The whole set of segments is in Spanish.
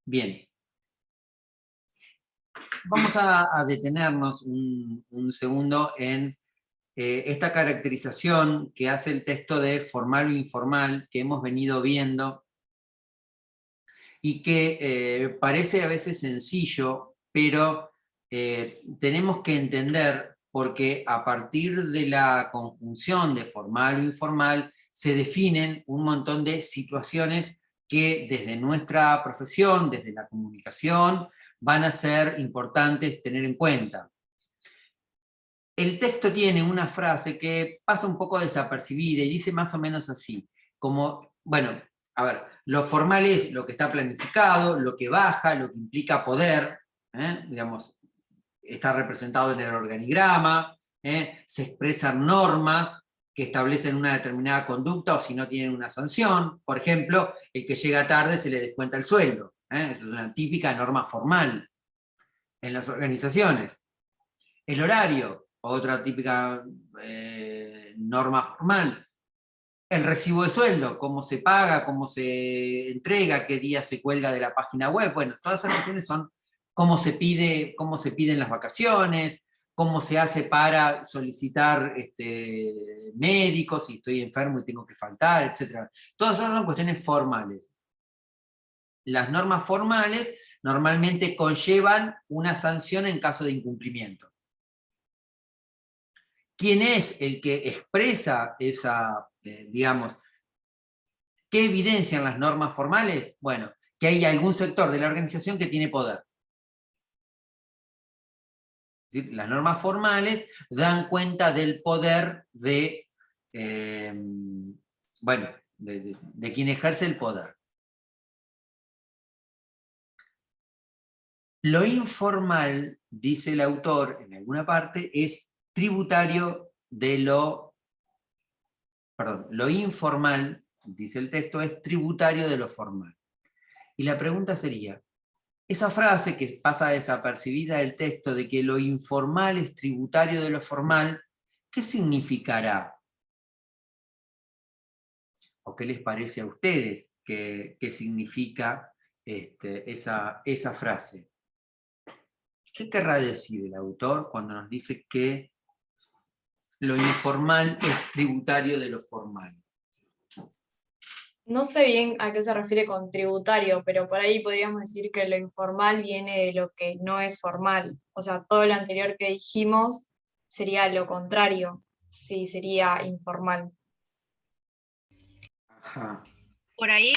Bien. Vamos a detenernos un segundo en esta caracterización que hace el texto de formal o informal que hemos venido viendo y que parece a veces sencillo, pero tenemos que entender porque a partir de la conjunción de formal o informal se definen un montón de situaciones que desde nuestra profesión, desde la comunicación, van a ser importantes tener en cuenta. El texto tiene una frase que pasa un poco desapercibida y dice más o menos así, como, bueno, a ver, lo formal es lo que está planificado, lo que baja, lo que implica poder, digamos, está representado en el organigrama, se expresan normas que establecen una determinada conducta o si no tienen una sanción. Por ejemplo, el que llega tarde se le descuenta el sueldo. Esa es una típica norma formal en las organizaciones. El horario, otra típica norma formal. El recibo de sueldo, cómo se paga, cómo se entrega, qué día se cuelga de la página web. Bueno, todas esas cuestiones son cómo se piden las vacaciones, cómo se hace para solicitar médicos, si estoy enfermo y tengo que faltar, etc. Todas esas son cuestiones formales. Las normas formales normalmente conllevan una sanción en caso de incumplimiento. ¿Quién es el que expresa esa, digamos, qué evidencian las normas formales? Bueno, que hay algún sector de la organización que tiene poder. Es decir, las normas formales dan cuenta del poder de, bueno, de quien ejerce el poder. Lo informal, dice el autor en alguna parte, es tributario de lo informal, dice el texto, es tributario de lo formal. Y la pregunta sería, esa frase que pasa desapercibida del texto de que lo informal es tributario de lo formal, ¿qué significará? ¿O qué les parece a ustedes que significa esa frase? ¿Qué querrá decir el autor cuando nos dice que lo informal es tributario de lo formal? No sé bien a qué se refiere con tributario, pero por ahí podríamos decir que lo informal viene de lo que no es formal. O sea, todo lo anterior que dijimos sería lo contrario, sí, sería informal. Ajá. Por ahí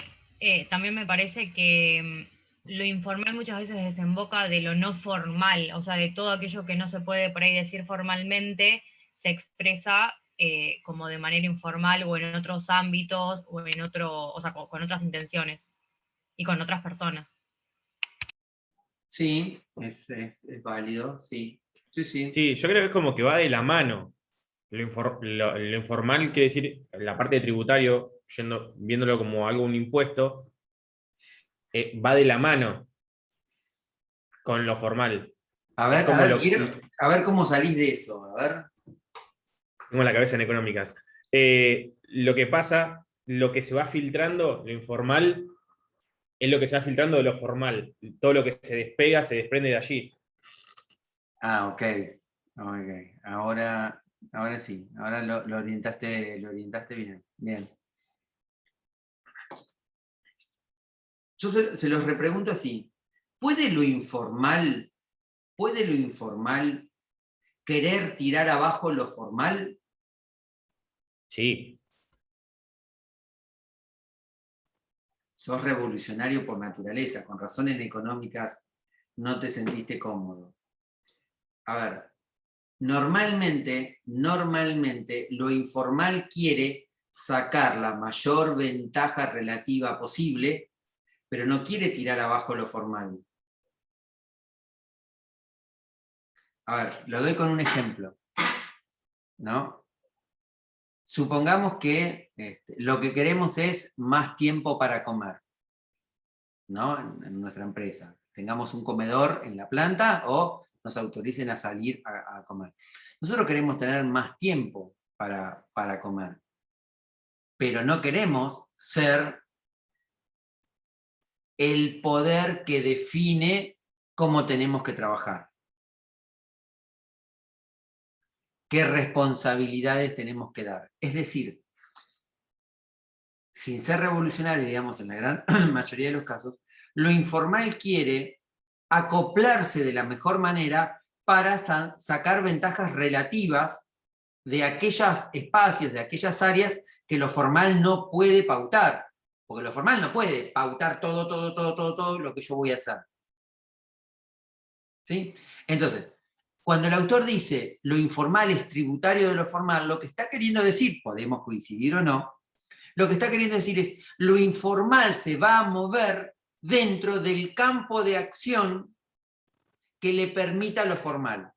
también me parece que lo informal muchas veces desemboca de lo no formal, o sea, de todo aquello que no se puede por ahí decir formalmente, se expresa como de manera informal o en otros ámbitos o en otro, o sea, con otras intenciones y con otras personas. Sí, es válido, sí. Sí, sí. Sí, yo creo que es como que va de la mano. Lo informal quiere decir, la parte de tributario, viéndolo como algo, un impuesto, va de la mano con lo formal. A Es ver, como a ver cómo salís de eso, a ver. tengo la cabeza en económicas. Lo que pasa, lo que se va filtrando, lo informal, es lo que se va filtrando de lo formal. Todo lo que se despega se desprende de allí. Ah, ok. Ahora sí, ahora lo orientaste bien. Bien. Yo se los repregunto así. ¿Puede lo informal querer tirar abajo lo formal? Sí. Sos revolucionario por naturaleza, con razones económicas no te sentiste cómodo. A ver, normalmente lo informal quiere sacar la mayor ventaja relativa posible, pero no quiere tirar abajo lo formal. A ver, lo doy con un ejemplo, ¿no? Supongamos que lo que queremos es más tiempo para comer, ¿no? En nuestra empresa. Tengamos un comedor en la planta o nos autoricen a salir a comer. Nosotros queremos tener más tiempo para comer, pero no queremos ser el poder que define cómo tenemos que trabajar. ¿Qué responsabilidades tenemos que dar? Es decir, sin ser revolucionario, digamos, en la gran mayoría de los casos, lo informal quiere acoplarse de la mejor manera para sacar ventajas relativas de aquellos espacios, de aquellas áreas que lo formal no puede pautar. Porque lo formal no puede pautar todo lo que yo voy a hacer. ¿Sí? Entonces, cuando el autor dice lo informal es tributario de lo formal, lo que está queriendo decir, podemos coincidir o no, lo que está queriendo decir es lo informal se va a mover dentro del campo de acción que le permita lo formal.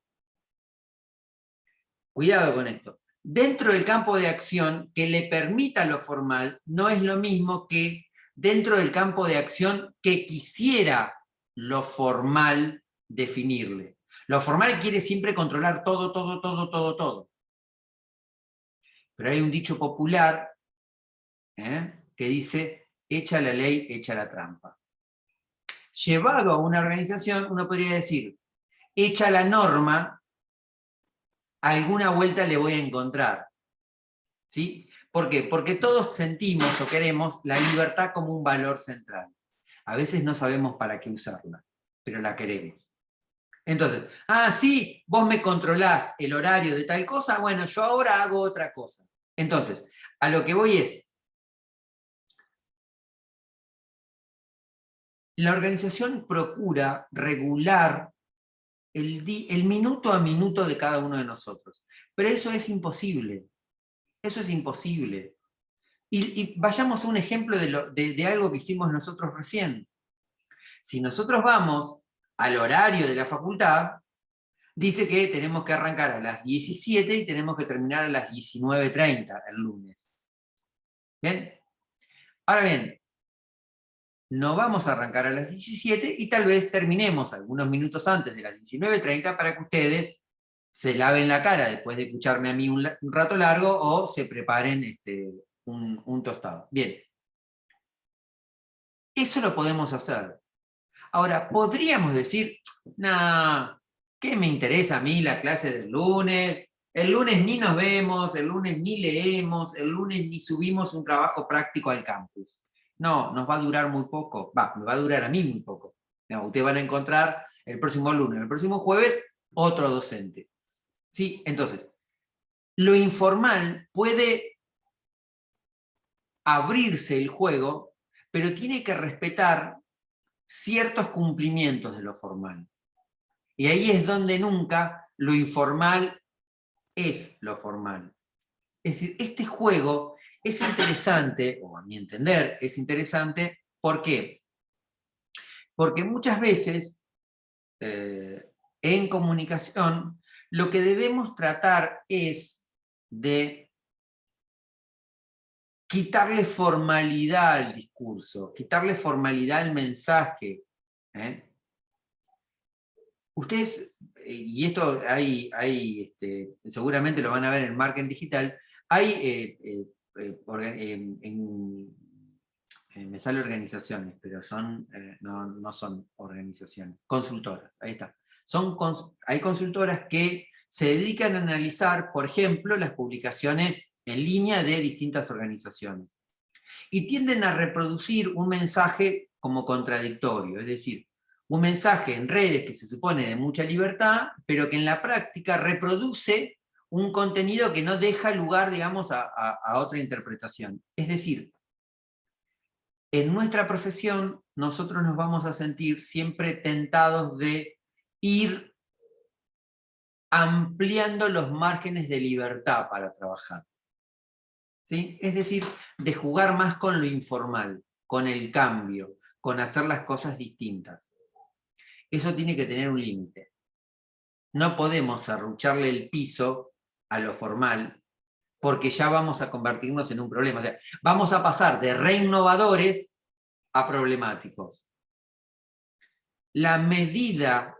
Cuidado con esto. Dentro del campo de acción que le permita lo formal no es lo mismo que dentro del campo de acción que quisiera lo formal definirle. Lo formal quiere siempre controlar todo. Pero hay un dicho popular que dice, echa la ley, echa la trampa. Llevado a una organización, uno podría decir, echa la norma, alguna vuelta le voy a encontrar. ¿Sí? ¿Por qué? Porque todos sentimos o queremos la libertad como un valor central. A veces no sabemos para qué usarla, pero la queremos. Entonces, sí, vos me controlás el horario de tal cosa, bueno, yo ahora hago otra cosa. Entonces, a lo que voy es, la organización procura regular el minuto a minuto de cada uno de nosotros. Pero eso es imposible. Eso es imposible. Y vayamos a un ejemplo de algo que hicimos nosotros recién. Si nosotros vamos al horario de la facultad, dice que tenemos que arrancar a las 17 y tenemos que terminar a las 19:30 el lunes. ¿Bien? Ahora bien, no vamos a arrancar a las 17 y tal vez terminemos algunos minutos antes de las 19:30 para que ustedes se laven la cara después de escucharme a mí un rato largo o se preparen un tostado. Bien. Eso lo podemos hacer. Ahora, podríamos decir, nah, ¿qué me interesa a mí la clase del lunes? El lunes ni nos vemos, el lunes ni leemos, el lunes ni subimos un trabajo práctico al campus. No, nos va a durar muy poco. Me va a durar a mí muy poco. No, ustedes van a encontrar el próximo lunes, el próximo jueves, otro docente. ¿Sí? Entonces, lo informal puede abrirse el juego, pero tiene que respetar ciertos cumplimientos de lo formal. Y ahí es donde nunca lo informal es lo formal. Es decir, este juego es interesante, o a mi entender es interesante, ¿por qué? Porque muchas veces en comunicación lo que debemos tratar es de quitarle formalidad al discurso, quitarle formalidad al mensaje. Ustedes, y esto seguramente lo van a ver en marketing digital, hay, me sale organizaciones, pero no son organizaciones, consultoras, ahí está. Hay consultoras que se dedican a analizar, por ejemplo, las publicaciones en línea de distintas organizaciones. Y tienden a reproducir un mensaje como contradictorio, es decir, un mensaje en redes que se supone de mucha libertad, pero que en la práctica reproduce un contenido que no deja lugar, digamos, a otra interpretación. Es decir, en nuestra profesión nosotros nos vamos a sentir siempre tentados de ir ampliando los márgenes de libertad para trabajar. ¿Sí? Es decir, de jugar más con lo informal, con el cambio, con hacer las cosas distintas. Eso tiene que tener un límite. No podemos serrucharle el piso a lo formal, porque ya vamos a convertirnos en un problema. O sea, vamos a pasar de reinnovadores a problemáticos. La medida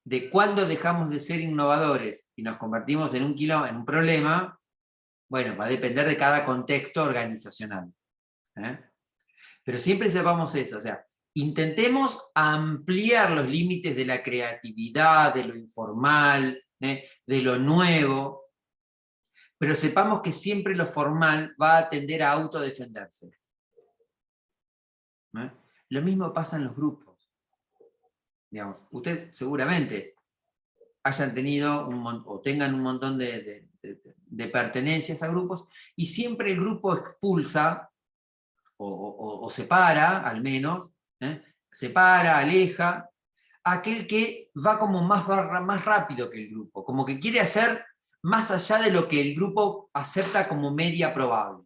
de cuándo dejamos de ser innovadores y nos convertimos en un problema, bueno, va a depender de cada contexto organizacional. Pero siempre sepamos eso, o sea, intentemos ampliar los límites de la creatividad, de lo informal, de lo nuevo, pero sepamos que siempre lo formal va a tender a autodefenderse. Lo mismo pasa en los grupos. Digamos, ustedes seguramente hayan tenido o tengan un montón de pertenencias a grupos, y siempre el grupo expulsa, o separa, al menos, separa, aleja, a aquel que va como más rápido que el grupo, como que quiere hacer más allá de lo que el grupo acepta como media probable.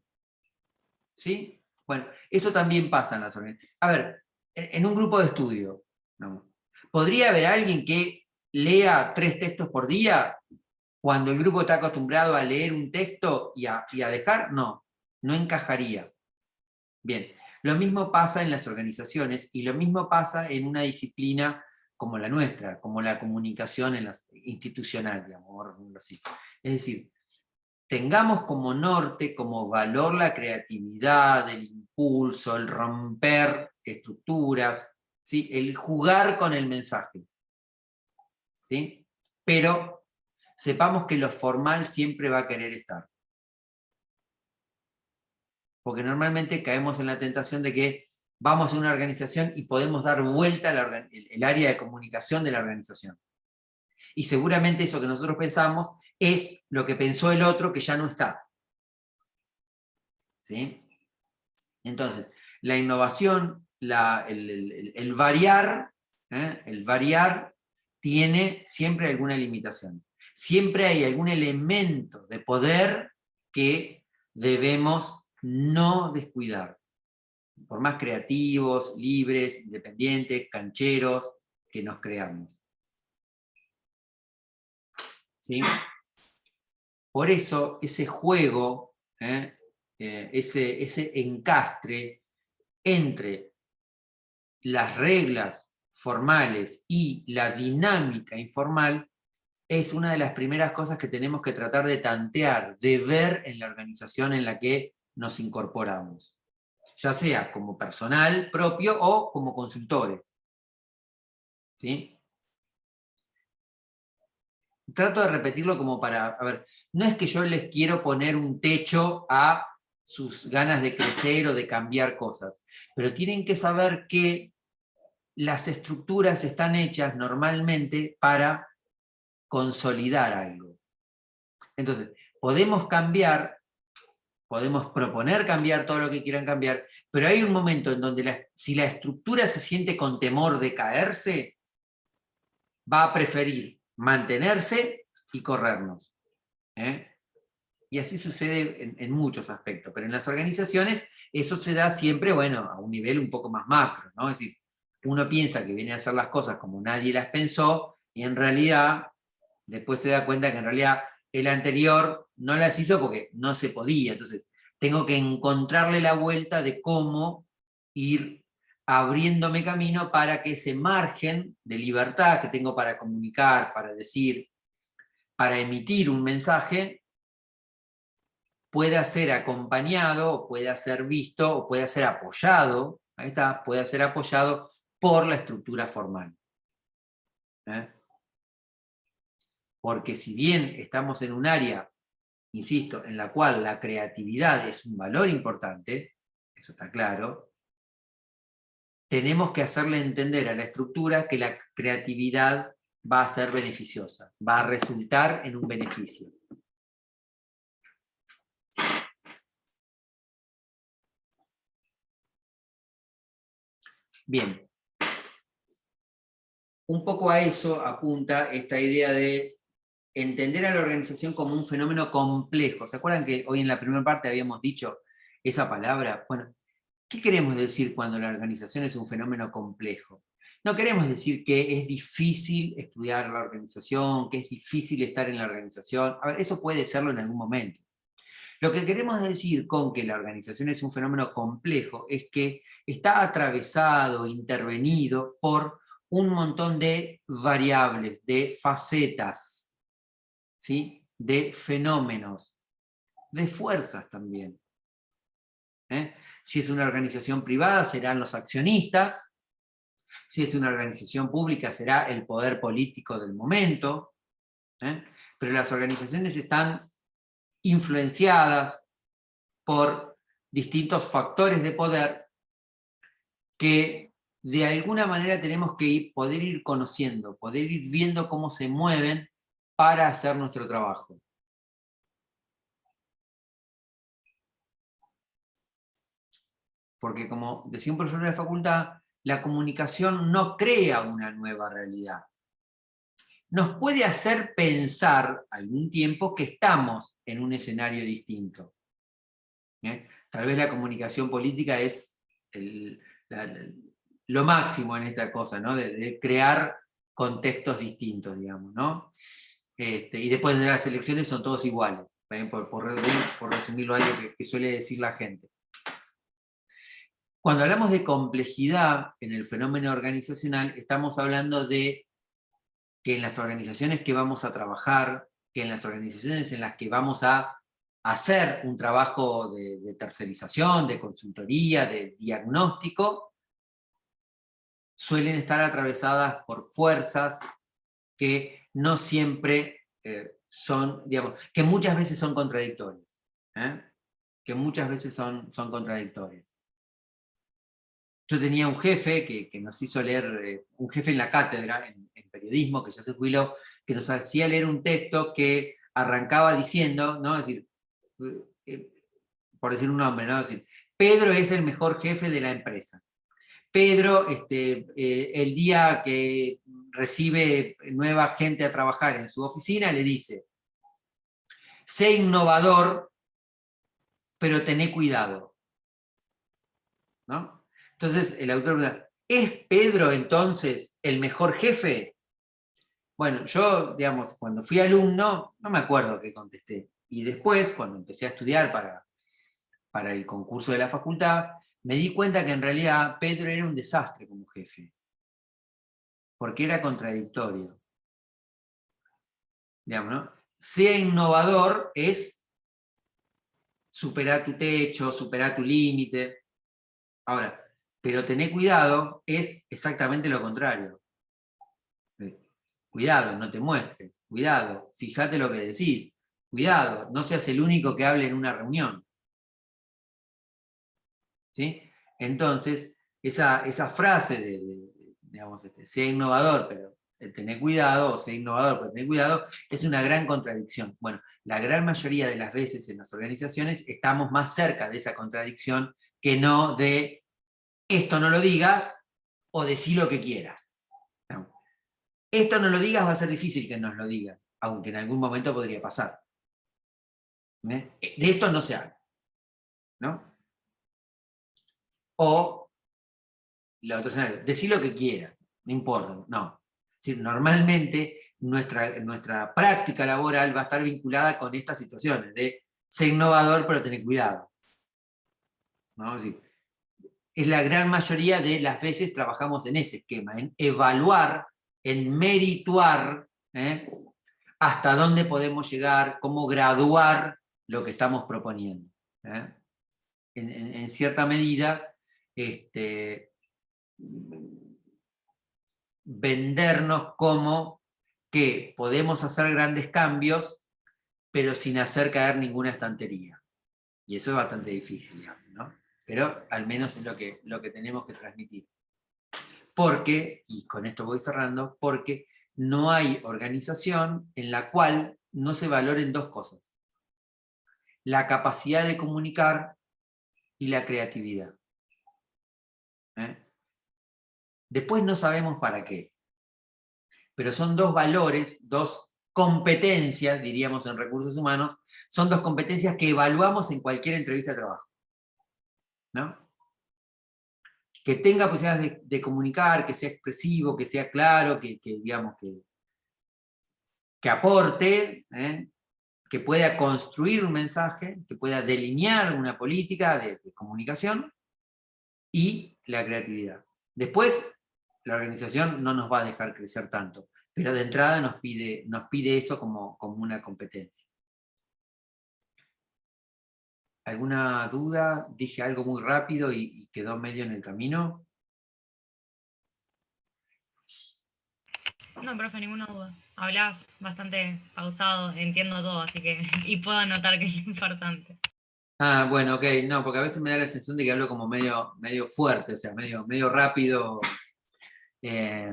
¿Sí? Bueno, eso también pasa en las organizaciones. A ver, en un grupo de estudio, ¿no? ¿Podría haber alguien que lea 3 textos por día cuando el grupo está acostumbrado a leer un texto y a dejar? No, no encajaría. Bien, lo mismo pasa en las organizaciones y lo mismo pasa en una disciplina como la nuestra, como la comunicación institucional, digamos, por decirlo así. Es decir, tengamos como norte, como valor la creatividad, el impulso, el romper estructuras, ¿sí? El jugar con el mensaje. ¿Sí? Pero sepamos que lo formal siempre va a querer estar. Porque normalmente caemos en la tentación de que vamos a una organización y podemos dar vuelta el área de comunicación de la organización. Y seguramente eso que nosotros pensamos es lo que pensó el otro que ya no está. ¿Sí? Entonces, la innovación, el variar tiene siempre alguna limitación. Siempre hay algún elemento de poder que debemos no descuidar. Por más creativos, libres, independientes, cancheros que nos creamos. ¿Sí? Por eso ese juego, ese encastre entre las reglas formales y la dinámica informal es una de las primeras cosas que tenemos que tratar de tantear, de ver en la organización en la que nos incorporamos, ya sea como personal propio o como consultores. ¿Sí? Trato de repetirlo como para, a ver, no es que yo les quiero poner un techo a sus ganas de crecer o de cambiar cosas, pero tienen que saber que las estructuras están hechas normalmente para consolidar algo. Entonces, podemos cambiar, podemos proponer cambiar todo lo que quieran cambiar, pero hay un momento en donde si la estructura se siente con temor de caerse, va a preferir mantenerse y corrernos. Y así sucede en muchos aspectos, pero en las organizaciones eso se da siempre, bueno, a un nivel un poco más macro, ¿no? Es decir, uno piensa que viene a hacer las cosas como nadie las pensó, y en realidad, después se da cuenta que en realidad el anterior no las hizo porque no se podía. Entonces, tengo que encontrarle la vuelta de cómo ir abriéndome camino para que ese margen de libertad que tengo para comunicar, para decir, para emitir un mensaje, pueda ser acompañado, pueda ser visto, o pueda ser apoyado, ahí está, pueda ser apoyado por la estructura formal. Porque si bien estamos en un área, insisto, en la cual la creatividad es un valor importante, eso está claro, tenemos que hacerle entender a la estructura que la creatividad va a ser beneficiosa, va a resultar en un beneficio. Bien. Un poco a eso apunta esta idea de entender a la organización como un fenómeno complejo. ¿Se acuerdan que hoy en la primera parte habíamos dicho esa palabra? Bueno, ¿qué queremos decir cuando la organización es un fenómeno complejo? No queremos decir que es difícil estudiar la organización, que es difícil estar en la organización. A ver, eso puede serlo en algún momento. Lo que queremos decir con que la organización es un fenómeno complejo es que está atravesado, intervenido por un montón de variables, de facetas, ¿sí? De fenómenos, de fuerzas también. Si es una organización privada, serán los accionistas, Si es una organización pública, será el poder político del momento, pero las organizaciones están influenciadas por distintos factores de poder que de alguna manera tenemos que poder ir conociendo, poder ir viendo cómo se mueven para hacer nuestro trabajo. Porque como decía un profesor de la facultad, la comunicación no crea una nueva realidad. Nos puede hacer pensar algún tiempo que estamos en un escenario distinto. Tal vez la comunicación política es lo máximo en esta cosa, ¿no? De crear contextos distintos, digamos, ¿no? Y después de las elecciones son todos iguales, por resumirlo algo que suele decir la gente. Cuando hablamos de complejidad en el fenómeno organizacional, estamos hablando de que en las organizaciones que vamos a trabajar, que en las organizaciones en las que vamos a hacer un trabajo de tercerización, de consultoría, de diagnóstico, suelen estar atravesadas por fuerzas que no siempre son, digamos, que muchas veces son contradictorias. Que muchas veces son contradictorias. Yo tenía un jefe que nos hizo leer, un jefe en la cátedra, en periodismo, que ya se jubiló, que nos hacía leer un texto que arrancaba diciendo, ¿no? Es decir, por decir un nombre, ¿no? Es decir, Pedro es el mejor jefe de la empresa. Pedro, el día que recibe nueva gente a trabajar en su oficina, le dice, sé innovador, pero tené cuidado. ¿No? Entonces el autor pregunta, ¿es Pedro entonces el mejor jefe? Bueno, yo, digamos, cuando fui alumno, no me acuerdo qué contesté. Y después, cuando empecé a estudiar para el concurso de la facultad, me di cuenta que en realidad Pedro era un desastre como jefe. Porque era contradictorio. Digamos, ¿no? Sea innovador es superar tu techo, superar tu límite. Ahora, pero tener cuidado es exactamente lo contrario. Cuidado, no te muestres. Cuidado, fíjate lo que decís. Cuidado, no seas el único que hable en una reunión. ¿Sí? Entonces, esa frase digamos, sea innovador, pero tener cuidado, o sea innovador, pero tener cuidado, es una gran contradicción. Bueno, la gran mayoría de las veces en las organizaciones estamos más cerca de esa contradicción que no de esto no lo digas o decí lo que quieras. No. Esto no lo digas, va a ser difícil que nos lo digan, aunque en algún momento podría pasar. De esto no se habla, ¿no? O la otra escenario, decí lo que quieras, no importa, no. Es decir, normalmente nuestra práctica laboral va a estar vinculada con estas situaciones de ser innovador pero tener cuidado. ¿No? Es decir, es la gran mayoría de las veces trabajamos en ese esquema, en evaluar, en merituar, hasta dónde podemos llegar, cómo graduar lo que estamos proponiendo. En cierta medida, vendernos como que podemos hacer grandes cambios, pero sin hacer caer ninguna estantería. Y eso es bastante difícil, digamos, ¿no? Pero al menos es lo que tenemos que transmitir. Porque, y con esto voy cerrando, porque no hay organización en la cual no se valoren dos cosas: la capacidad de comunicar y la creatividad. Después no sabemos para qué, pero son dos valores, dos competencias, diríamos en recursos humanos, son dos competencias que evaluamos en cualquier entrevista de trabajo. ¿No? Que tenga posibilidades de comunicar, que sea expresivo, que sea claro, digamos, que aporte, que pueda construir un mensaje, que pueda delinear una política de comunicación, y la creatividad. Después, la organización no nos va a dejar crecer tanto, pero de entrada nos pide eso como una competencia. ¿Alguna duda? ¿Dije algo muy rápido y quedó medio en el camino? No, profe, ninguna duda. Hablás bastante pausado, entiendo todo, así que. Y puedo anotar que es importante. Ah, bueno, ok, no, porque a veces me da la sensación de que hablo como medio fuerte, o sea, medio rápido. eh,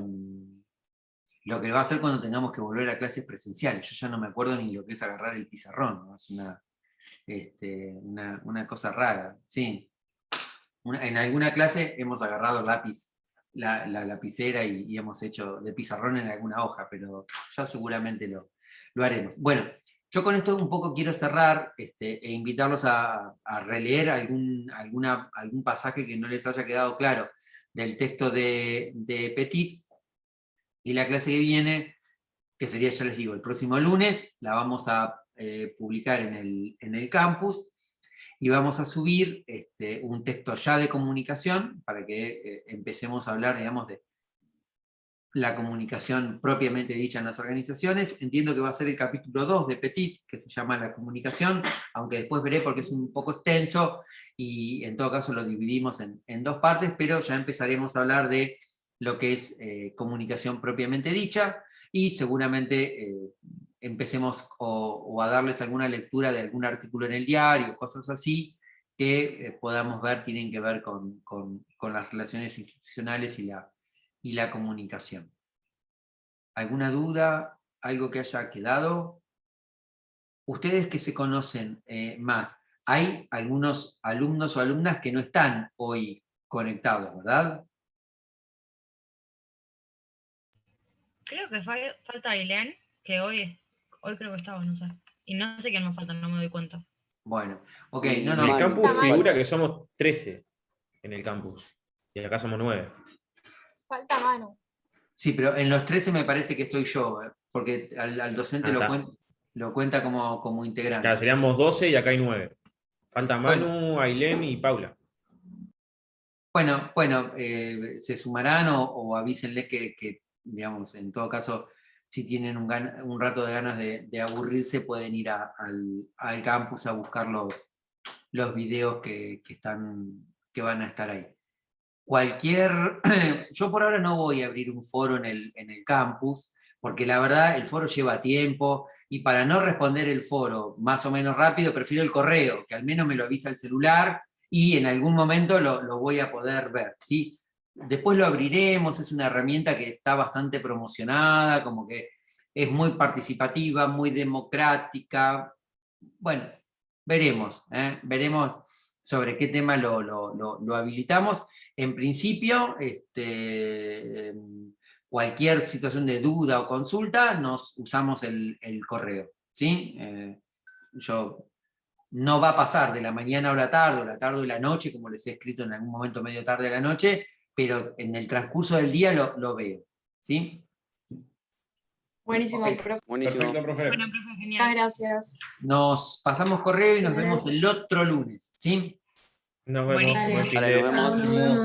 lo que va a hacer cuando tengamos que volver a clases presenciales. Yo ya no me acuerdo ni lo que es agarrar el pizarrón, ¿no? Es una cosa rara, sí. En alguna clase hemos agarrado el lápiz, la lapicera y hemos hecho de pizarrón en alguna hoja, pero ya seguramente lo haremos. Bueno, yo con esto un poco quiero cerrar e invitarlos a releer algún pasaje que no les haya quedado claro del texto de Petit, y la clase que viene, que sería, ya les digo, el próximo lunes, la vamos a publicar en el campus, y vamos a subir un texto ya de comunicación para que empecemos a hablar, digamos, de la comunicación propiamente dicha en las organizaciones. Entiendo que va a ser el capítulo 2 de Petit, que se llama La comunicación, aunque después veré porque es un poco extenso, y en todo caso lo dividimos en dos partes, pero ya empezaremos a hablar de lo que es comunicación propiamente dicha, y seguramente empecemos o a darles alguna lectura de algún artículo en el diario, cosas así, que podamos ver, tienen que ver con las relaciones institucionales y la comunicación. ¿Alguna duda? ¿Algo que haya quedado? Ustedes que se conocen más, hay algunos alumnos o alumnas que no están hoy conectados, ¿verdad? Creo que falta Ailén, que hoy creo que estaba, no sé. Y no sé quién más falta, no me doy cuenta. Bueno, ok, Y no, En el no. Manu, campus falta. figura que somos 13 en el campus. Y acá somos 9. Falta Manu. Sí, pero en los 13 me parece que estoy yo, porque al docente Está. lo cuenta como integrante. Claro, seríamos 12 y acá hay 9. Falta Bueno. Manu, Ailem y Paula. Bueno, se sumarán o avísenles que, digamos, en todo caso, si tienen un rato de ganas de aburrirse, pueden ir al campus a buscar los videos que van a estar ahí. Yo por ahora no voy a abrir un foro en el campus, porque la verdad el foro lleva tiempo, y para no responder el foro más o menos rápido, prefiero el correo, que al menos me lo avisa el celular, y en algún momento lo voy a poder ver, ¿sí? Después lo abriremos, es una herramienta que está bastante promocionada, como que es muy participativa, muy democrática. Bueno, veremos sobre qué tema lo habilitamos. En principio, cualquier situación de duda o consulta, usamos el correo, ¿sí? No va a pasar de la mañana o la tarde, o la tarde o la noche, como les he escrito en algún momento medio tarde de la noche, pero en el transcurso del día lo veo, ¿sí? Buenísimo, Ok. profe. Buenísimo. Perfecto, profe. Bueno, profe, Muchas genial. gracias. Nos pasamos correo y nos Muchas vemos el otro lunes, ¿sí? Nos vemos. Buenísimo. Buen fin Dale, de- nos vemos. Nos vemos.